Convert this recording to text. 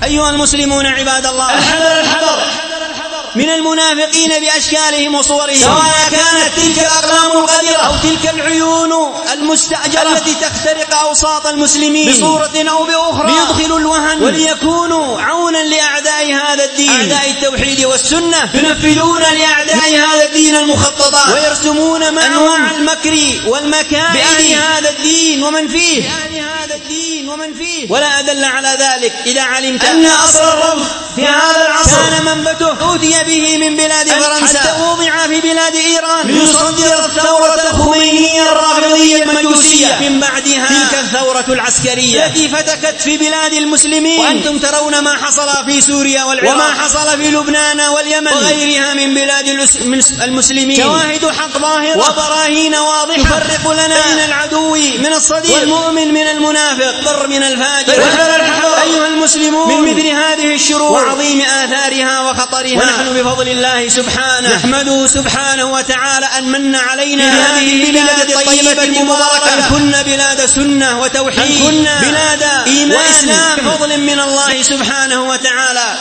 أيها المسلمون عباد الله، الحذر من المنافقين بأشكالهم وصورهم، سواء كانت تلك الأقلام القذرة أو تلك العيون المستأجرة التي تخترق أوساط المسلمين بصورة أو بأخرى ليدخلوا الوهن وليكونوا عونا لأعداء هذا الدين، أعداء التوحيد والسنة، ينفذون لأعداء هذا الدين المخططات ويرسمون أنواع المكر والمكائد بأهل هذا الدين ومن فيه، ولا أدل على ذلك إذا علمت أن أصل الرفض في هذا العصر كان منبته أوتي به من بلاد فرنسا حتى وضع في بلاد إيران ليصدر الثورة الخمينية الرافضية المجوسية، من بعدها تلك الثورة العسكرية التي فتكت في بلاد المسلمين، وأنتم ترون ما حصل في سوريا والعراق وما حصل في لبنان واليمن وغيرها من بلاد المسلمين، شواهد حق ظاهرة وبراهين واضحة تفرق لنا بين العدو من الصديق والمؤمن من المنافق بر من الفاجر. أيها المسلمون من مثل هذه الشرور وعظيم آثارها وخطرها، ونحن بفضل الله سبحانه نحمده سبحانه وتعالى أن من علينا هذه البلاد الطيبة المباركة، أن كنا بلاد سنة وتوحيد، أن كنا بلاد إيمان وإسلام، فضل من الله سبحانه وتعالى.